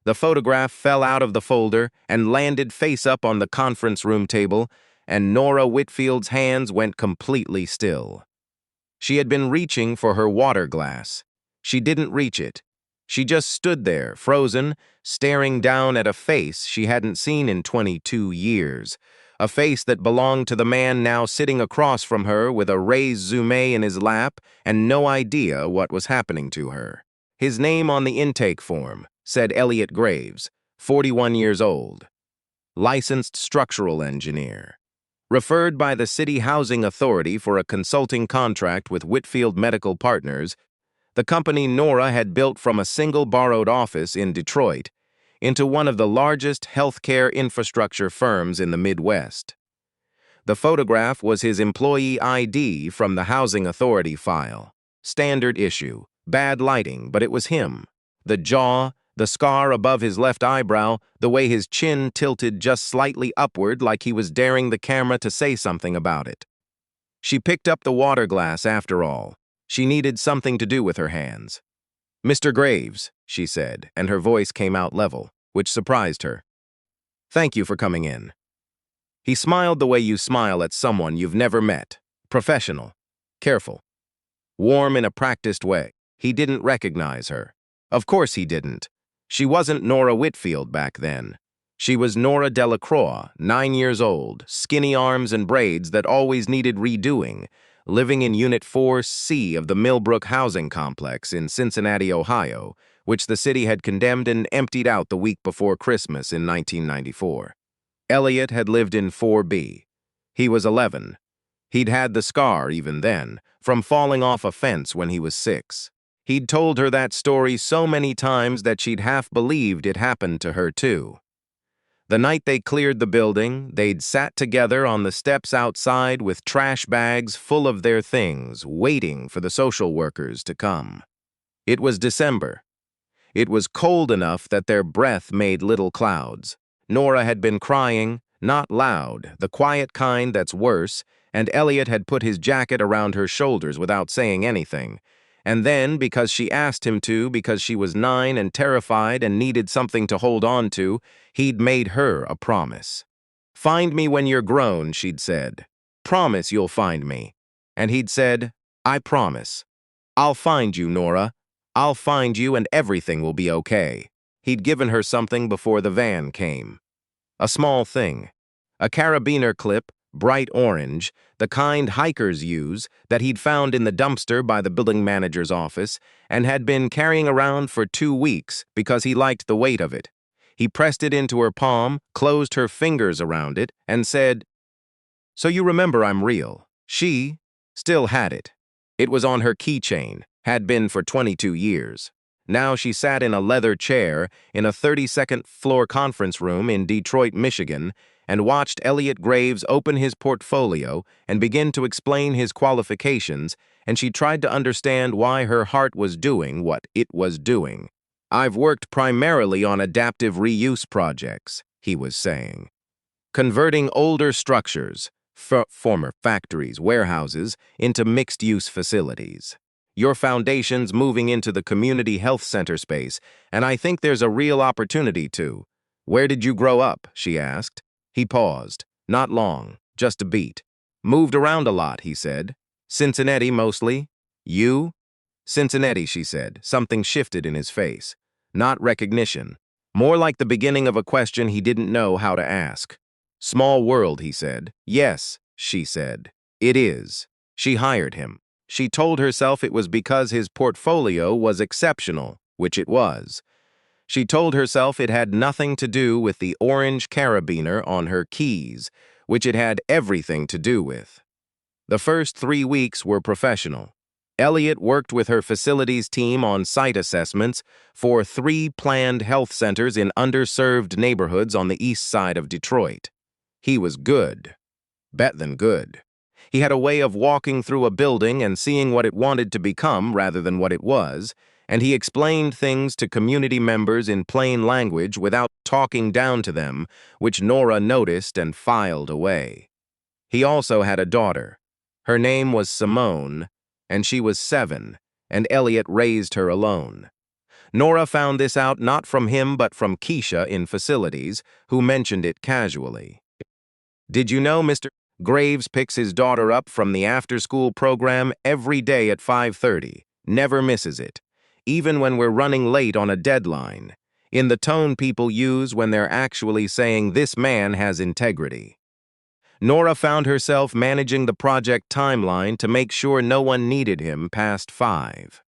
The photograph fell out of the folder and landed face up on the conference room table, and Nora Whitfield's hands went completely still. She had been reaching for her water glass. She didn't reach it. She just stood there, frozen, staring down at a face she hadn't seen in 22 years. A face that belonged to the man now sitting across from her with a raised zoom in his lap and no idea what was happening to her. His name on the intake form said Elliot Graves, 41 years old. Licensed structural engineer. Referred by the City Housing Authority for a consulting contract with Whitfield Medical Partners, the company Nora had built from a single borrowed office in Detroit into one of the largest healthcare infrastructure firms in the Midwest. The photograph was his employee ID from the Housing Authority file. Standard issue. Bad lighting, but it was him. The jaw, the scar above his left eyebrow, the way his chin tilted just slightly upward like he was daring the camera to say something about it. She picked up the water glass after all. She needed something to do with her hands. "Mr. Graves," she said, and her voice came out level, which surprised her. "Thank you for coming in." He smiled the way you smile at someone you've never met. Professional. Careful. Warm in a practiced way. He didn't recognize her. Of course he didn't. She wasn't Nora Whitfield back then. She was Nora Delacroix, 9 years old, skinny arms and braids that always needed redoing, living in Unit 4C of the Millbrook Housing Complex in Cincinnati, Ohio, which the city had condemned and emptied out the week before Christmas in 1994. Elliot had lived in 4B. He was 11. He'd had the scar even then, from falling off a fence when he was 6. He'd told her that story so many times that she'd half believed it happened to her too. The night they cleared the building, they'd sat together on the steps outside with trash bags full of their things, waiting for the social workers to come. It was December. It was cold enough that their breath made little clouds. Nora had been crying, not loud, the quiet kind that's worse, and Elliot had put his jacket around her shoulders without saying anything. And then, because she asked him to, because she was 9 and terrified and needed something to hold on to, he'd made her a promise. "Find me when you're grown," she'd said. "Promise you'll find me." And he'd said, "I promise. I'll find you, Nora. I'll find you and everything will be okay." He'd given her something before the van came. A small thing. A carabiner clip, bright orange, the kind hikers use, that he'd found in the dumpster by the building manager's office and had been carrying around for 2 weeks because he liked the weight of it. He pressed it into her palm, closed her fingers around it, and said, "So you remember I'm real." She still had it. It was on her keychain, had been for 22 years. Now she sat in a leather chair in a 32nd floor conference room in Detroit, Michigan, and watched Elliot Graves open his portfolio and begin to explain his qualifications, and she tried to understand why her heart was doing what it was doing. "I've worked primarily on adaptive reuse projects," he was saying. "Converting older structures, former factories, warehouses, into mixed-use facilities. Your foundation's moving into the community health center space, and I think there's a real opportunity to." "Where did you grow up?" she asked. He paused. Not long, just a beat. "Moved around a lot," he said. "Cincinnati mostly. You?" "Cincinnati," she said. Something shifted in his face. Not recognition. More like the beginning of a question he didn't know how to ask. "Small world," he said. "Yes," she said. "It is." She hired him. She told herself it was because his portfolio was exceptional, which it was. She told herself it had nothing to do with the orange carabiner on her keys, which it had everything to do with. The first 3 weeks were professional. Elliot worked with her facilities team on site assessments for 3 planned health centers in underserved neighborhoods on the east side of Detroit. He was good. Bet than good. He had a way of walking through a building and seeing what it wanted to become rather than what it was, and he explained things to community members in plain language without talking down to them, which Nora noticed and filed away. He also had a daughter. Her name was Simone, and she was 7, and Elliot raised her alone. Nora found this out not from him but from Keisha in facilities, who mentioned it casually. Did you know Mr. Graves picks his daughter up from the after-school program every day at 5:30, never misses it, even when we're running late on a deadline, in the tone people use when they're actually saying this man has integrity. Nora found herself managing the project timeline to make sure no one needed him past 5.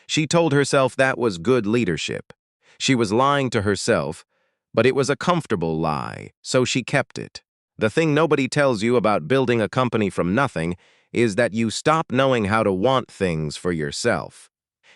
She told herself that was good leadership. She was lying to herself, but it was a comfortable lie, so she kept it. The thing nobody tells you about building a company from nothing is that you stop knowing how to want things for yourself.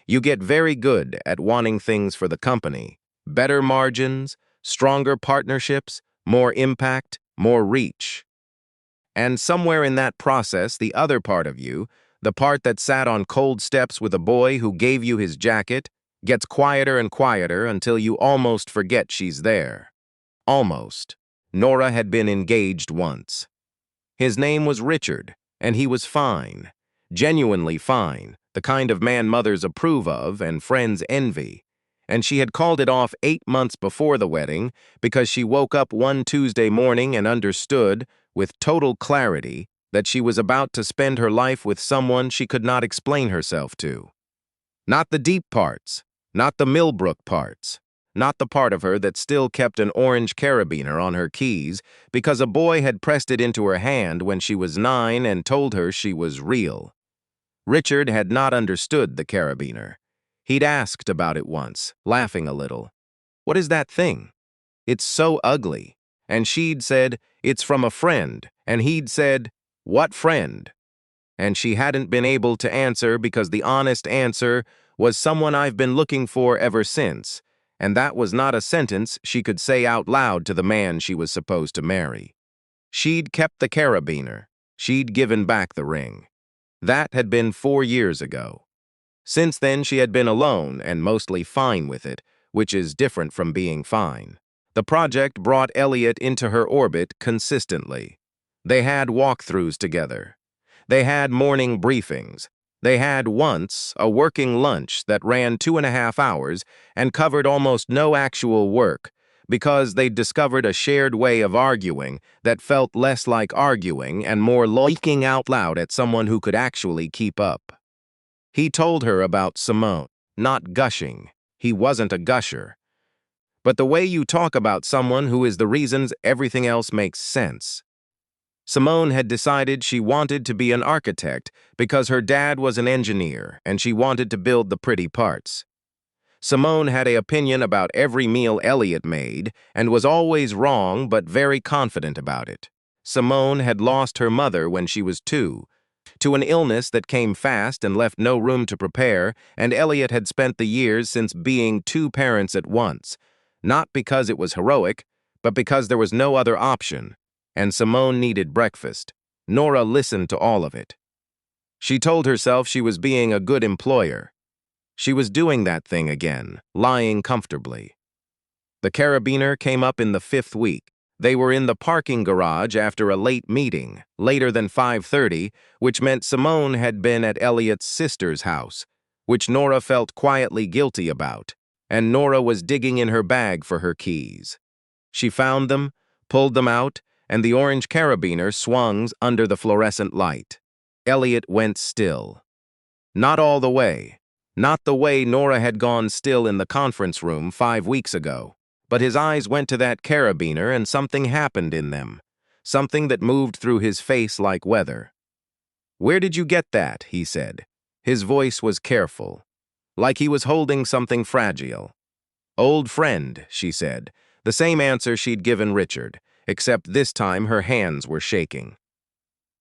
You get very good at wanting things for the company. Better margins, stronger partnerships, more impact, more reach. And somewhere in that process, the other part of you, the part that sat on cold steps with a boy who gave you his jacket, gets quieter and quieter until you almost forget she's there. Almost. Nora had been engaged once. His name was Richard, and he was fine. Genuinely fine, the kind of man mothers approve of and friends envy. And she had called it off 8 months before the wedding because she woke up one Tuesday morning and understood, with total clarity, that she was about to spend her life with someone she could not explain herself to. Not the deep parts, not the Millbrook parts, not the part of her that still kept an orange carabiner on her keys because a boy had pressed it into her hand when she was 9 and told her she was real. Richard had not understood the carabiner. He'd asked about it once, laughing a little. "What is that thing? It's so ugly." And she'd said, "It's from a friend," and he'd said, "What friend?" And she hadn't been able to answer because the honest answer was someone I've been looking for ever since, and that was not a sentence she could say out loud to the man she was supposed to marry. She'd kept the carabiner. She'd given back the ring. That had been 4 years ago. Since then, she had been alone and mostly fine with it, which is different from being fine. The project brought Elliot into her orbit consistently. They had walkthroughs together. They had morning briefings. They had once a working lunch that ran 2.5 hours and covered almost no actual work because they'd discovered a shared way of arguing that felt less like arguing and more leaking out loud at someone who could actually keep up. He told her about Simone, not gushing. He wasn't a gusher. But the way you talk about someone who is the reasons everything else makes sense. Simone had decided she wanted to be an architect because her dad was an engineer and she wanted to build the pretty parts. Simone had an opinion about every meal Elliot made and was always wrong but very confident about it. Simone had lost her mother when she was 2, to an illness that came fast and left no room to prepare, and Elliot had spent the years since being 2 parents at once, not because it was heroic, but because there was no other option, and Simone needed breakfast. Nora listened to all of it. She told herself she was being a good employer. She was doing that thing again, lying comfortably. The carabiner came up in the 5th week. They were in the parking garage after a late meeting, later than 5:30, which meant Simone had been at Elliot's sister's house, which Nora felt quietly guilty about, and Nora was digging in her bag for her keys. She found them, pulled them out, and the orange carabiner swung under the fluorescent light. Elliot went still. Not all the way. Not the way Nora had gone still in the conference room 5 weeks ago. But his eyes went to that carabiner and something happened in them. Something that moved through his face like weather. "Where did you get that?" he said. His voice was careful, like he was holding something fragile. "Old friend," she said, the same answer she'd given Richard, except this time her hands were shaking.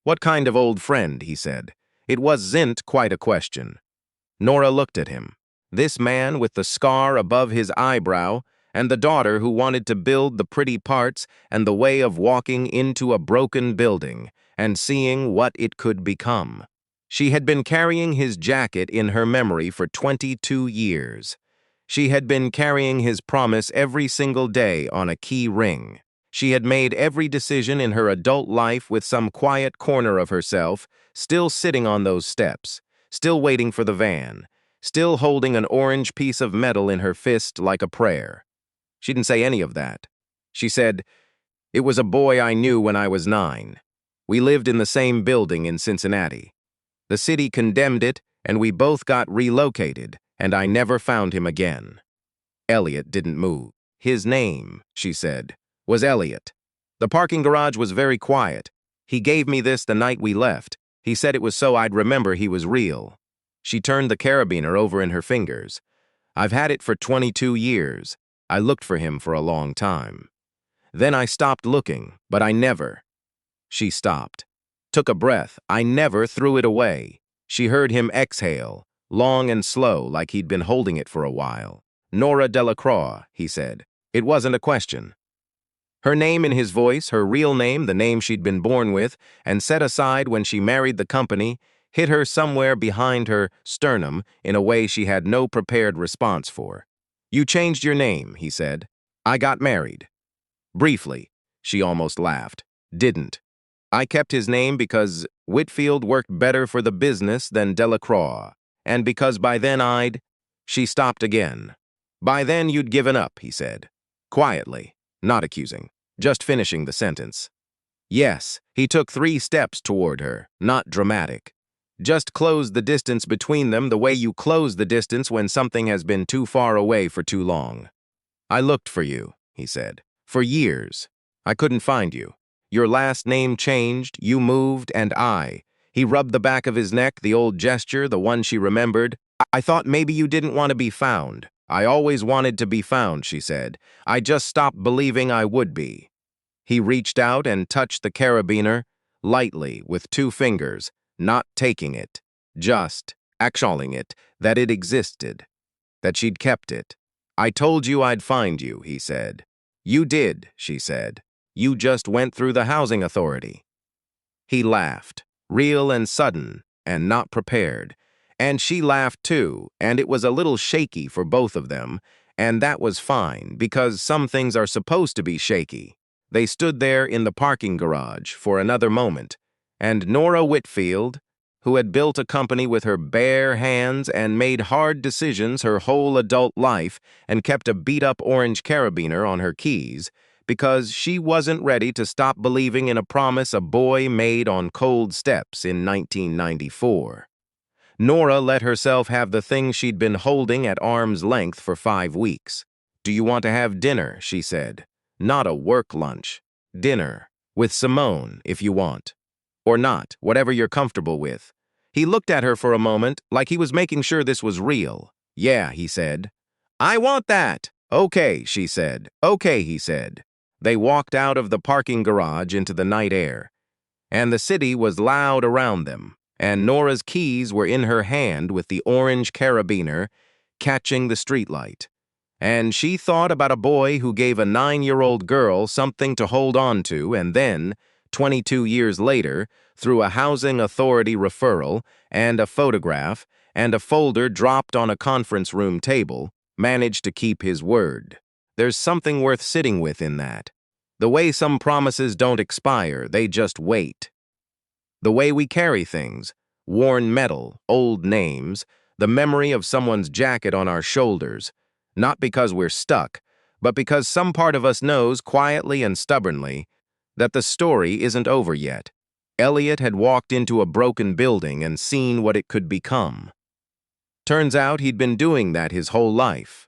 "What kind of old friend?" he said. It wasn't quite a question. Nora looked at him. This man with the scar above his eyebrow, and the daughter who wanted to build the pretty parts and the way of walking into a broken building and seeing what it could become. She had been carrying his jacket in her memory for 22 years. She had been carrying his promise every single day on a key ring. She had made every decision in her adult life with some quiet corner of herself, still sitting on those steps, still waiting for the van, still holding an orange piece of metal in her fist like a prayer. She didn't say any of that. She said, "It was a boy I knew when I was 9. We lived in the same building in Cincinnati. The city condemned it, and we both got relocated, and I never found him again." Elliot didn't move. "His name," she said, "was Elliot. The parking garage was very quiet. He gave me this the night we left. He said it was so I'd remember he was real." She turned the carabiner over in her fingers. "I've had it for 22 years. I looked for him for a long time. Then I stopped looking, but I never—" She stopped, took a breath. "I never threw it away." She heard him exhale, long and slow, like he'd been holding it for a while. "Nora Delacroix," he said. It wasn't a question. Her name in his voice, her real name, the name she'd been born with and set aside when she married the company, hit her somewhere behind her sternum in a way she had no prepared response for. "You changed your name," he said. "I got married." Briefly, she almost laughed. "Didn't. I kept his name because Whitfield worked better for the business than Delacroix, and because by then I'd—" She stopped again. "By then you'd given up," he said. Quietly, not accusing, just finishing the sentence. Yes, he took 3 steps toward her, not dramatic. Just closed the distance between them the way you close the distance when something has been too far away for too long. "I looked for you," he said, "for years. I couldn't find you. Your last name changed, you moved, and He rubbed the back of his neck, the old gesture, the one she remembered. "I thought maybe you didn't want to be found. I always wanted to be found," she said. "I just stopped believing I would be." He reached out and touched the carabiner, lightly, with 2 fingers, not taking it, just acknowledging it, that it existed, that she'd kept it. "I told you I'd find you," he said. "You did," she said. "You just went through the housing authority." He laughed, real and sudden, and not prepared. And she laughed too, and it was a little shaky for both of them, and that was fine, because some things are supposed to be shaky. They stood there in the parking garage for another moment, and Nora Whitfield, who had built a company with her bare hands and made hard decisions her whole adult life and kept a beat-up orange carabiner on her keys, because she wasn't ready to stop believing in a promise a boy made on cold steps in 1994. Nora let herself have the thing she'd been holding at arm's length for 5 weeks. "Do you want to have dinner?" she said. "Not a work lunch. Dinner. With Simone, if you want. Or not, whatever you're comfortable with." He looked at her for a moment, like he was making sure this was real. "Yeah," he said. "I want that." "Okay," she said. "Okay," he said. They walked out of the parking garage into the night air, and the city was loud around them, and Nora's keys were in her hand with the orange carabiner catching the streetlight. And she thought about a boy who gave a 9-year-old girl something to hold on to and then, 22 years later, through a housing authority referral and a photograph and a folder dropped on a conference room table, managed to keep his word. There's something worth sitting with in that. The way some promises don't expire, they just wait. The way we carry things, worn metal, old names, the memory of someone's jacket on our shoulders, not because we're stuck, but because some part of us knows, quietly and stubbornly, that the story isn't over yet. Elliot had walked into a broken building and seen what it could become. Turns out he'd been doing that his whole life.